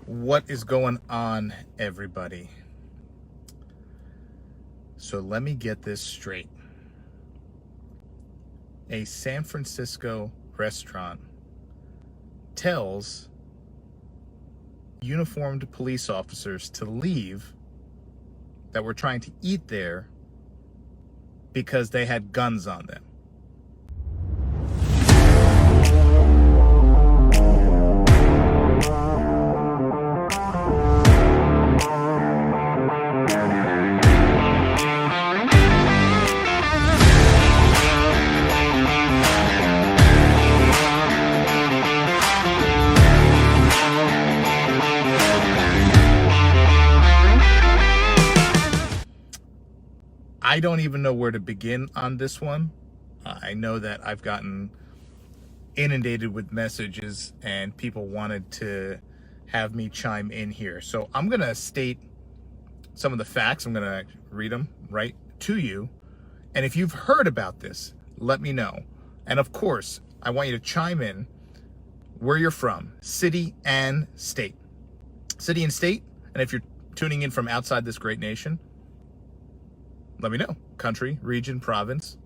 What is going on, everybody? So let me get this straight. A San Francisco restaurant tells uniformed police officers to leave that were trying to eat there because they had guns on them. I don't even know where to begin on this one. I know that I've gotten inundated with messages and people wanted to have me chime in here. So I'm going to state some of the facts. I'm going to read them right to you. And if you've heard about this, let me know. And of course, I want you to chime in where you're from, city and state. City and state. And if you're tuning in from outside this great nation, let me know. Country, region, province.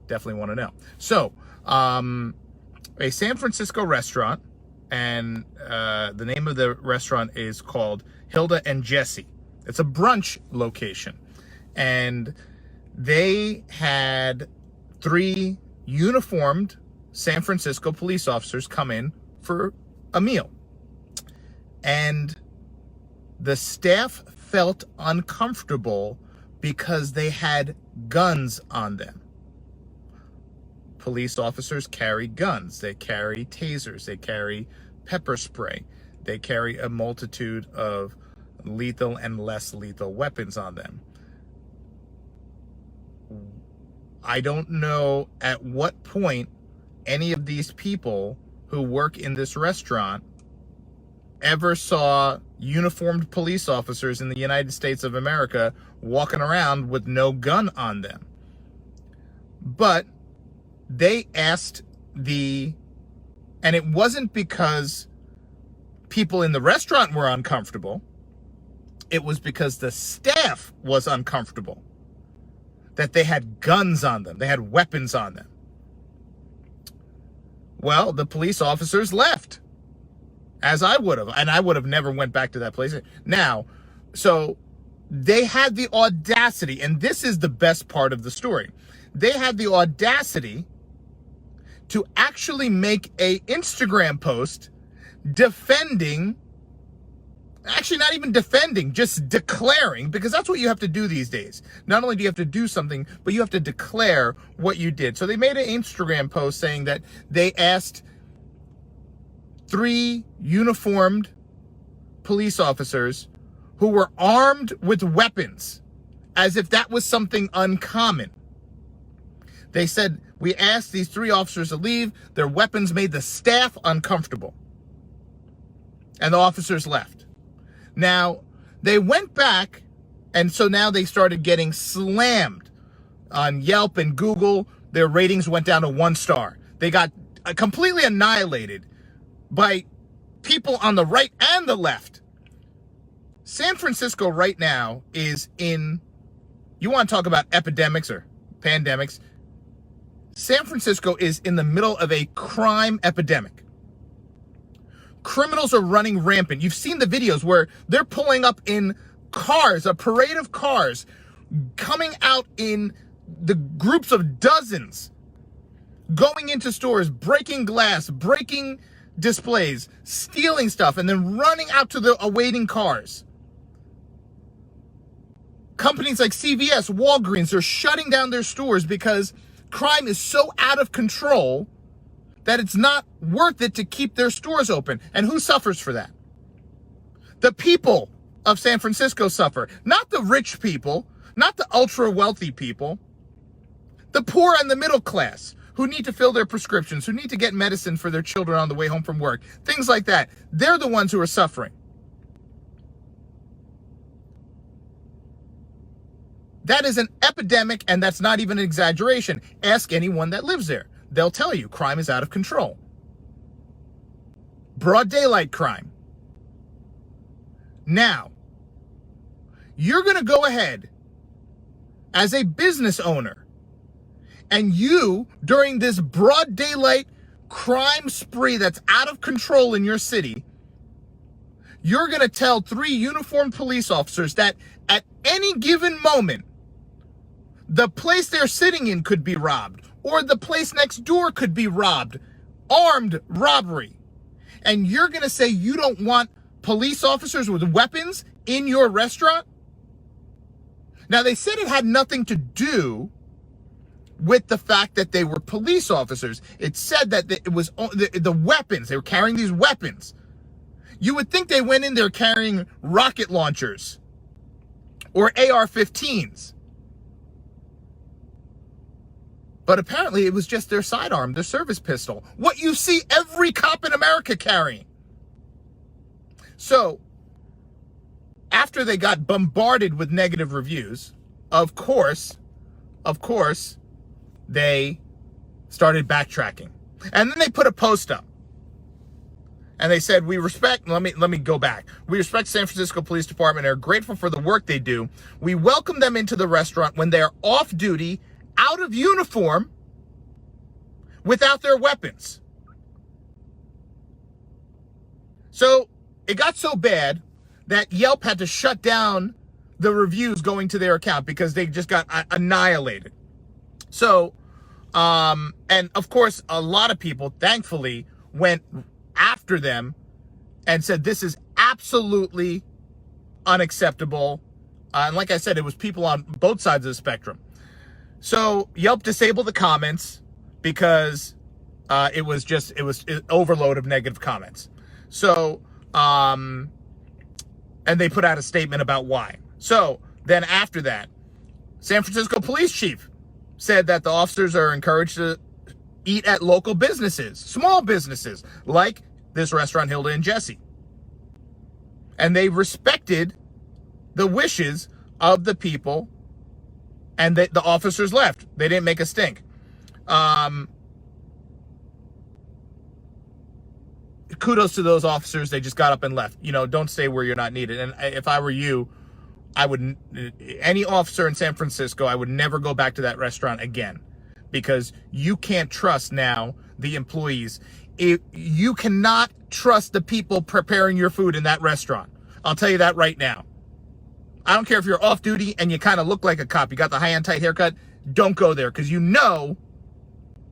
Definitely want to know. So, a San Francisco restaurant, and the name of the restaurant is called Hilda and Jesse. It's a brunch location. And they had 3 uniformed San Francisco police officers come in for a meal. And the staff felt uncomfortable because they had guns on them. Police officers carry guns. They carry tasers. They carry pepper spray. They carry a multitude of lethal and less lethal weapons on them. I don't know at what point any of these people who work in this restaurant ever saw uniformed police officers in the United States of America walking around with no gun on them. But they asked and it wasn't because people in the restaurant were uncomfortable. It was because the staff was uncomfortable that they had guns on them. They had weapons on them. Well, the police officers left, as I would have, and I would have never went back to that place. Now, so they had the audacity, and this is the best part of the story. They had the audacity to actually make a Instagram post defending, actually not even defending, just declaring, because that's what you have to do these days. Not only do you have to do something, but you have to declare what you did. So they made an Instagram post saying that they asked 3 uniformed police officers who were armed with weapons, as if that was something uncommon. They said, we asked these 3 officers to leave. Their weapons made the staff uncomfortable. And the officers left. Now, they went back, and so now they started getting slammed on Yelp and Google. Their ratings went down to 1 star. They got completely annihilated by people on the right and the left. San Francisco right now is in, you want to talk about epidemics or pandemics, San Francisco is in the middle of a crime epidemic. Criminals are running rampant. You've seen the videos where they're pulling up in cars, a parade of cars, coming out in the groups of dozens, going into stores, breaking glass, breaking displays, stealing stuff, and then running out to the awaiting cars. Companies like CVS, Walgreens are shutting down their stores because crime is so out of control that it's not worth it to keep their stores open. And who suffers for that? The people of San Francisco suffer. Not the rich people, not the ultra wealthy people. The poor and the middle class who need to fill their prescriptions, who need to get medicine for their children on the way home from work, things like that. They're the ones who are suffering. That is an epidemic, and that's not even an exaggeration. Ask anyone that lives there. They'll tell you crime is out of control. Broad daylight crime. Now, you're going to go ahead as a business owner, and you, during this broad daylight crime spree that's out of control in your city, you're going to tell 3 uniformed police officers that at any given moment, the place they're sitting in could be robbed, or the place next door could be robbed, armed robbery. And you're going to say you don't want police officers with weapons in your restaurant? Now, they said it had nothing to do with the fact that they were police officers. It said that it was the weapons. They were carrying these weapons. You would think they went in there carrying rocket launchers or AR-15s. But apparently it was just their sidearm, their service pistol. What you see every cop in America carrying. So, after they got bombarded with negative reviews, of course, they started backtracking. And then they put a post up. And they said, we respect, let me go back. We respect San Francisco Police Department and are grateful for the work they do. We welcome them into the restaurant when they are off duty, out of uniform, without their weapons. So it got so bad that Yelp had to shut down the reviews going to their account because they just got annihilated. So, and of course, a lot of people, thankfully, went after them and said, this is absolutely unacceptable. And like I said, it was people on both sides of the spectrum. So Yelp disabled the comments because it was an overload of negative comments. So, and they put out a statement about why. So then after that, San Francisco police chief said that the officers are encouraged to eat at local businesses, small businesses, like this restaurant, Hilda and Jesse. And they respected the wishes of the people, and the officers left. They didn't make a stink. Kudos to those officers. They just got up and left. You know, don't stay where you're not needed. And if I were you, any officer in San Francisco, I would never go back to that restaurant again, because you can't trust now the employees. You cannot trust the people preparing your food in that restaurant. I'll tell you that right now. I don't care if you're off duty and you kind of look like a cop. You got the high and tight haircut. Don't go there, because you know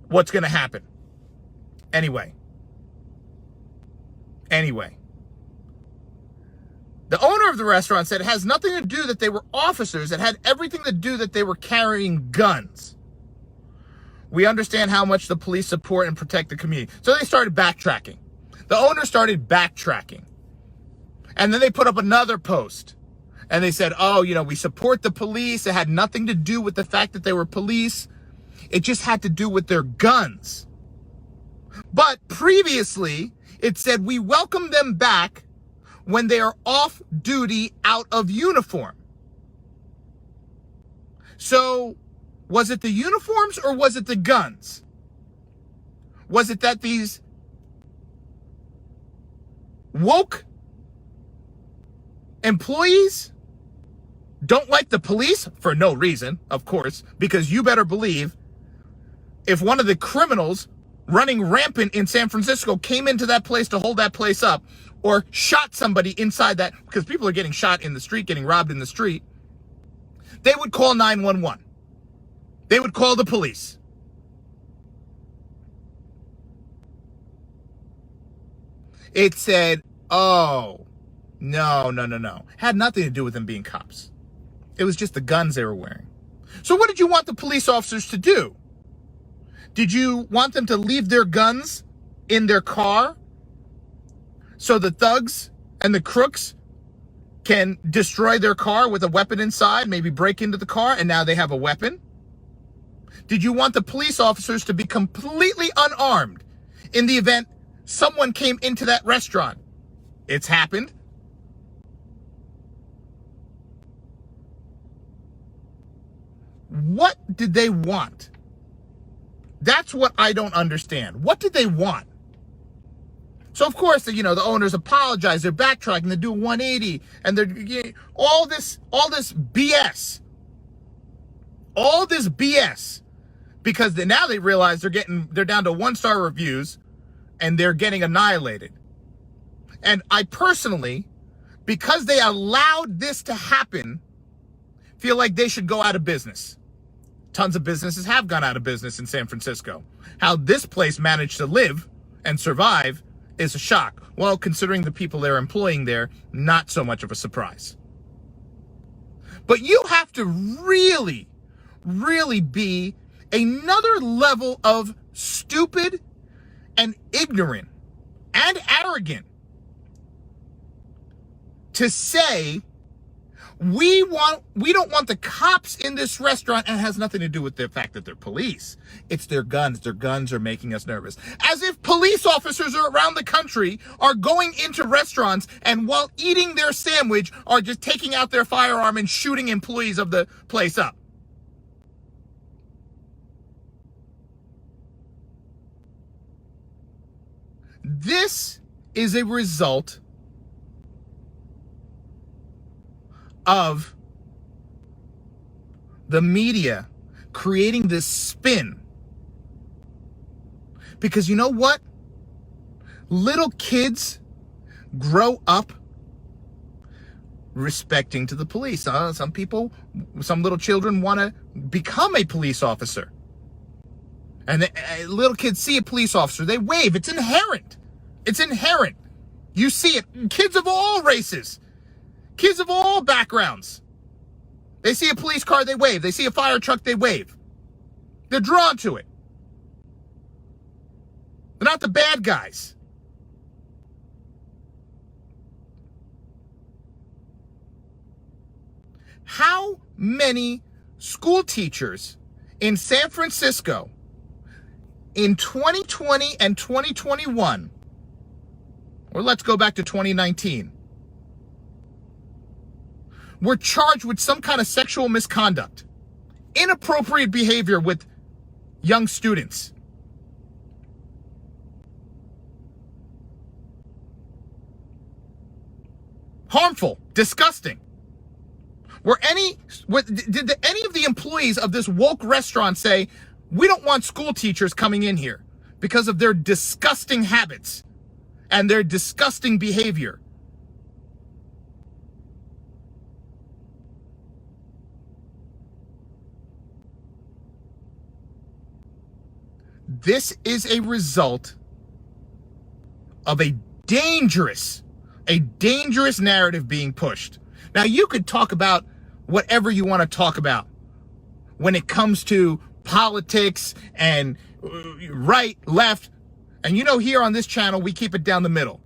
what's going to happen. Anyway. The owner of the restaurant said it has nothing to do that they were officers. It had everything to do that they were carrying guns. We understand how much the police support and protect the community. So they started backtracking. The owner started backtracking. And then they put up another post. And they said, oh, you know, we support the police. It had nothing to do with the fact that they were police. It just had to do with their guns. But previously, it said we welcome them back when they are off duty, out of uniform. So, was it the uniforms or was it the guns? Was it that these woke employees don't like the police? For no reason, of course, because you better believe if one of the criminals running rampant in San Francisco came into that place to hold that place up, or shot somebody inside that, because people are getting shot in the street, getting robbed in the street, they would call 911. They would call the police. It said, oh, no. Had nothing to do with them being cops. It was just the guns they were wearing. So what did you want the police officers to do? Did you want them to leave their guns in their car so the thugs and the crooks can destroy their car with a weapon inside, maybe break into the car, and now they have a weapon? Did you want the police officers to be completely unarmed in the event someone came into that restaurant? It's happened. What did they want? That's what I don't understand. What did they want? So of course, the owners apologize, they're backtracking, they do 180, and they're all this BS. All this BS. Because now they realize they're down to 1-star reviews and they're getting annihilated. And I personally, because they allowed this to happen, feel like they should go out of business. Tons of businesses have gone out of business in San Francisco. How this place managed to live and survive is a shock. Well, considering the people they're employing there, not so much of a surprise. But you have to really, really be another level of stupid and ignorant and arrogant to say we don't want the cops in this restaurant, and it has nothing to do with the fact that they're police. It's their guns. Their guns are making us nervous. As if police officers around the country are going into restaurants and while eating their sandwich are just taking out their firearm and shooting employees of the place up. This is a result of the media creating this spin. Because you know what? Little kids grow up respecting to the police. Some little children want to become a police officer. And little kids see a police officer, they wave. It's inherent. It's inherent. You see it. Kids of all races. Kids of all backgrounds. They see a police car, they wave. They see a fire truck, they wave. They're drawn to it. They're not the bad guys. How many school teachers in San Francisco in 2020 and 2021, or let's go back to 2019, were charged with some kind of sexual misconduct, inappropriate behavior with young students? Harmful, disgusting. Did any of the employees of this woke restaurant say, we don't want school teachers coming in here because of their disgusting habits and their disgusting behavior? This is a result of a dangerous narrative being pushed. Now, you could talk about whatever you want to talk about when it comes to politics and right, left. And here on this channel, we keep it down the middle.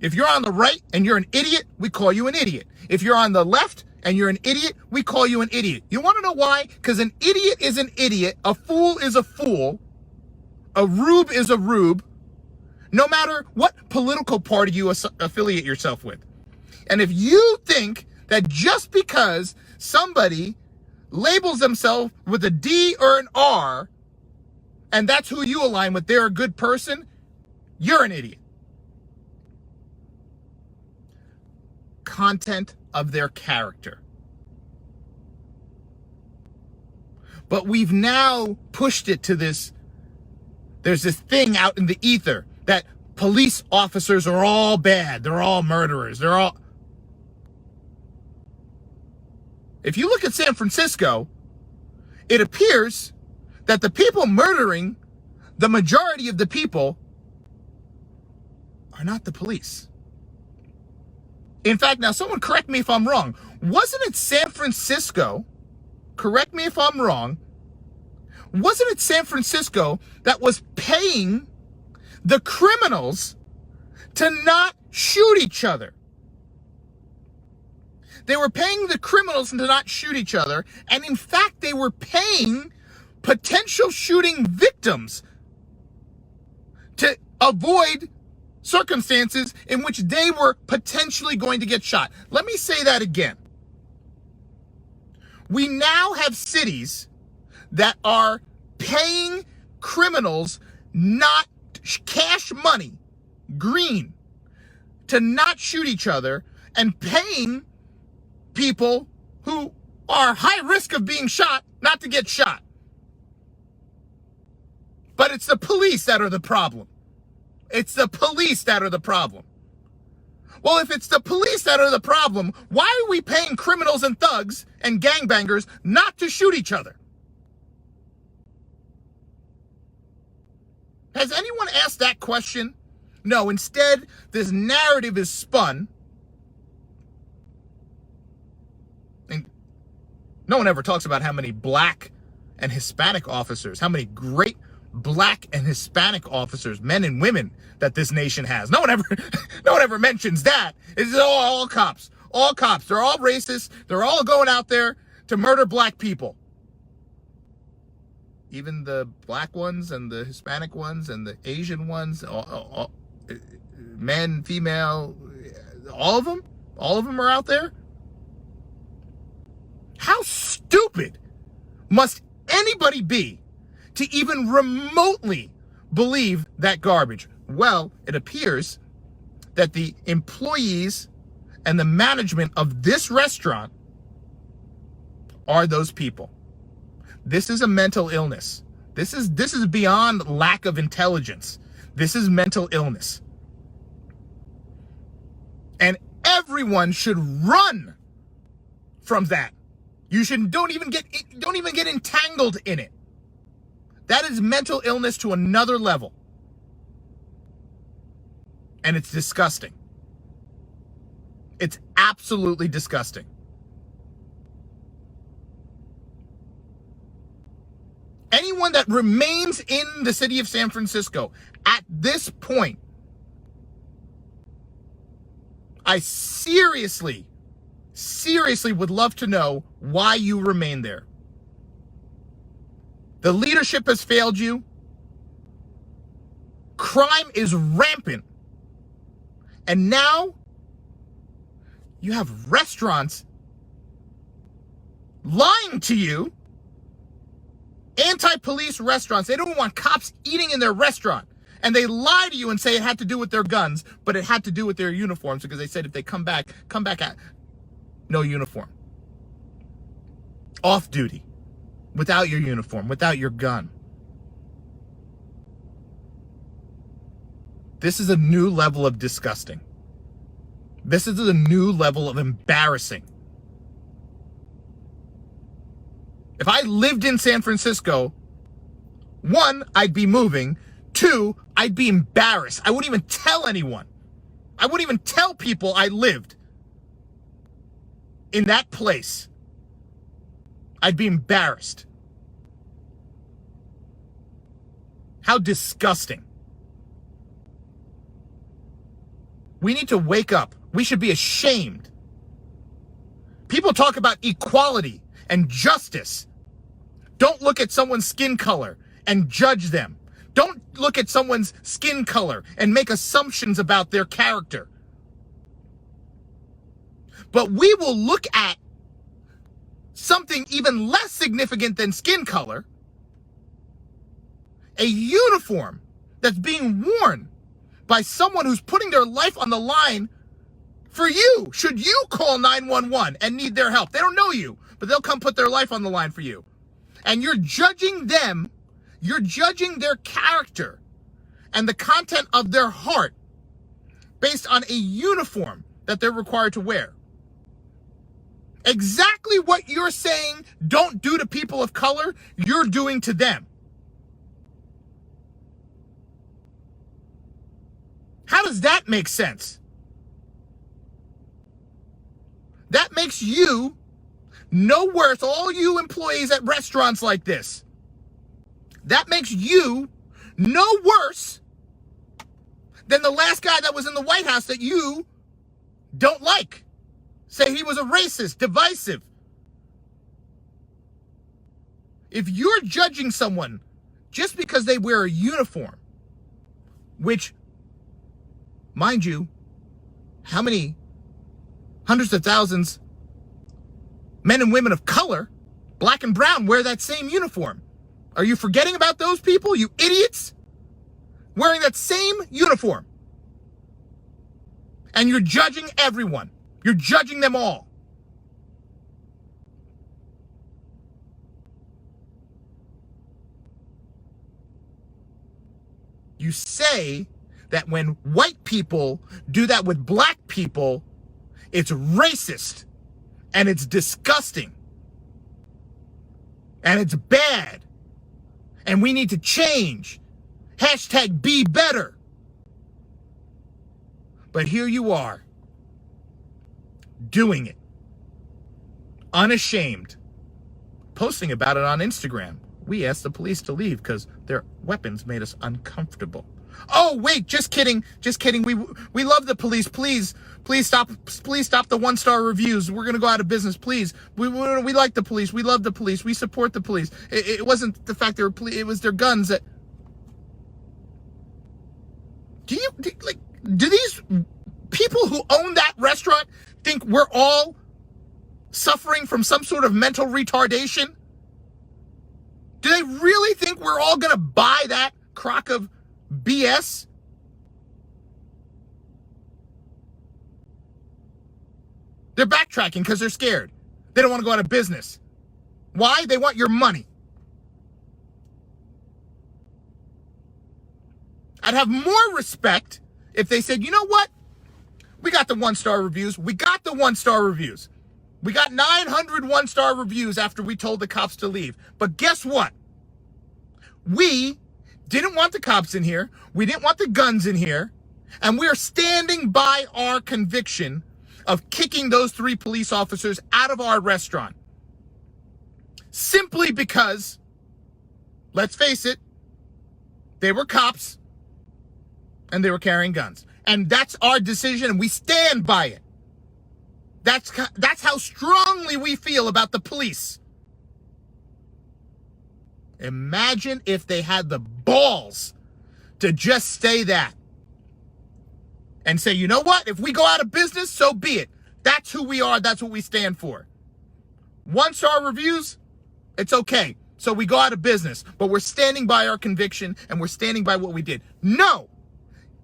If you're on the right and you're an idiot, we call you an idiot. If you're on the left and you're an idiot, we call you an idiot. You want to know why? Because an idiot is an idiot. A fool is a fool. A rube is a rube. No matter what political party you affiliate yourself with. And if you think that just because somebody labels themselves with a D or an R, and that's who you align with, they're a good person, you're an idiot. Content of their character. But we've now pushed it to this, there's this thing out in the ether that police officers are all bad, they're all murderers, If you look at San Francisco, it appears that the people murdering the majority of the people are not the police. In fact, now someone correct me if I'm wrong. Wasn't it San Francisco, correct me if I'm wrong, wasn't it San Francisco that was paying the criminals to not shoot each other? They were paying the criminals to not shoot each other, and in fact, they were paying potential shooting victims to avoid circumstances in which they were potentially going to get shot. Let me say that again. We now have cities that are paying criminals not cash money green to not shoot each other and paying people who are high risk of being shot not to get shot. But it's the police that are the problem. It's the police that are the problem. Well, if it's the police that are the problem, why are we paying criminals and thugs and gangbangers not to shoot each other? Has anyone asked that question? No, instead, this narrative is spun. And no one ever talks about how many black and Hispanic officers, how many great black and Hispanic officers, men and women, that this nation has. No one ever mentions that. It's all cops. All cops. They're all racist. They're all going out there to murder black people. Even the black ones and the Hispanic ones and the Asian ones, all, men, female, all of them are out there. How stupid must anybody be to even remotely believe that garbage? Well, it appears that the employees and the management of this restaurant are those people. This is a mental illness. This is beyond lack of intelligence. This is mental illness. And everyone should run from that. You should don't even get entangled in it. That is mental illness to another level. And it's disgusting. It's absolutely disgusting. Anyone that remains in the city of San Francisco at this point, I seriously would love to know why you remain there. The leadership has failed you. Crime is rampant. And now you have restaurants lying to you. Anti-police restaurants. They don't want cops eating in their restaurant. And they lie to you and say it had to do with their guns, but it had to do with their uniforms, because they said if they come back at no uniform. Off duty. Without your uniform, without your gun. This is a new level of disgusting. This is a new level of embarrassing. If I lived in San Francisco, 1, I'd be moving. 2, I'd be embarrassed. I wouldn't even tell anyone. I wouldn't even tell people I lived in that place. I'd be embarrassed. How disgusting. We need to wake up. We should be ashamed. People talk about equality and justice. Don't look at someone's skin color and judge them. Don't look at someone's skin color and make assumptions about their character. But we will look at something even less significant than skin color, a uniform that's being worn by someone who's putting their life on the line for you. Should you call 911 and need their help? They don't know you, but they'll come put their life on the line for you. And you're judging them, you're judging their character and the content of their heart based on a uniform that they're required to wear. Exactly what you're saying don't do to people of color, you're doing to them. How does that make sense? That makes you no worse, all you employees at restaurants like this. That makes you no worse than the last guy that was in the White House that you don't like. Say he was a racist, divisive. If you're judging someone just because they wear a uniform, which, mind you, how many hundreds of thousands men and women of color, black and brown, wear that same uniform? Are you forgetting about those people, you idiots? Wearing that same uniform. And you're judging everyone. You're judging them all. You say that when white people do that with black people, it's racist and it's disgusting and it's bad and we need to change. Hashtag be better. But here you are, doing it, unashamed, posting about it on Instagram. We asked the police to leave because their weapons made us uncomfortable. Oh, wait, just kidding. Just kidding. We love the police. Please stop the 1-star reviews. We're going to go out of business. Please. We like the police. We love the police. We support the police. It wasn't the fact it was their guns that... Do these people who own that restaurant think we're all suffering from some sort of mental retardation? Do they really think we're all going to buy that crock of BS? They're backtracking because they're scared. They don't want to go out of business. Why? They want your money. I'd have more respect if they said, you know what? We got the 1-star reviews. We got the 1-star reviews. We got 900 1-star reviews after we told the cops to leave. But guess what? We didn't want the cops in here. We didn't want the guns in here. And we are standing by our conviction of kicking those 3 police officers out of our restaurant. Simply because, let's face it, they were cops and they were carrying guns. And that's our decision and we stand by it. That's how strongly we feel about the police. Imagine if they had the balls to just say that and say, you know what? If we go out of business, so be it. That's who we are. That's what we stand for. 1-star reviews, it's okay. So we go out of business, but we're standing by our conviction and we're standing by what we did. No.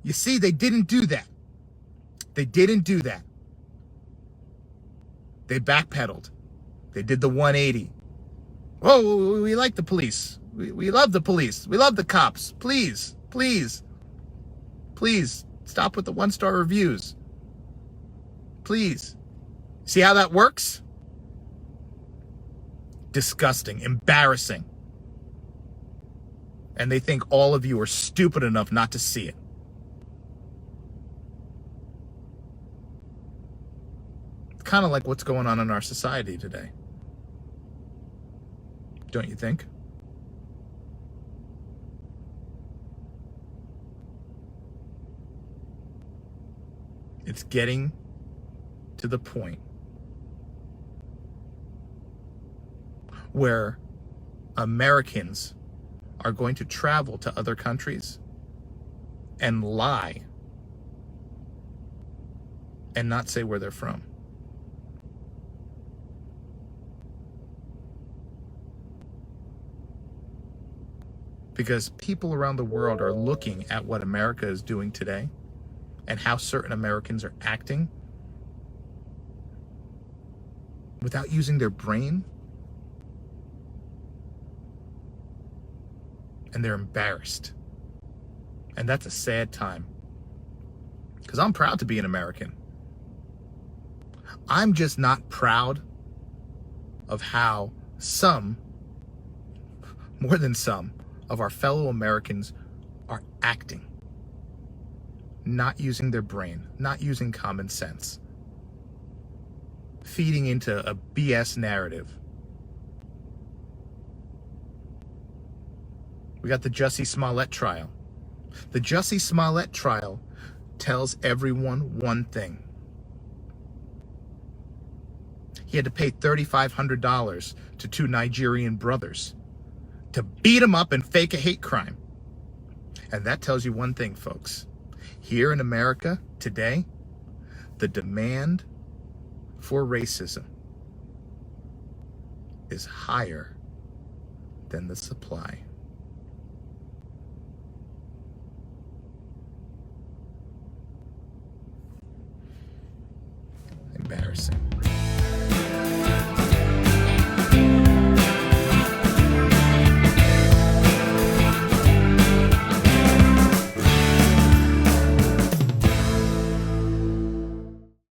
You see, they didn't do that. They didn't do that. They backpedaled. They did the 180. Oh, we like the police. We love the police. We love the cops. Please stop with the 1-star reviews. Please. See how that works? Disgusting, embarrassing. And they think all of you are stupid enough not to see it. Kind of like what's going on in our society today. Don't you think? It's getting to the point where Americans are going to travel to other countries and lie and not say where they're from. Because people around the world are looking at what America is doing today and how certain Americans are acting without using their brain. And they're embarrassed. And that's a sad time. Because I'm proud to be an American. I'm just not proud of how some, more than some, of our fellow Americans are acting. Not using their brain, not using common sense. Feeding into a BS narrative. We got the Jussie Smollett trial. The Jussie Smollett trial tells everyone one thing. He had to pay $3,500 to 2 Nigerian brothers to beat him up and fake a hate crime. And that tells you one thing, folks. Here in America today, the demand for racism is higher than the supply. embarrassing.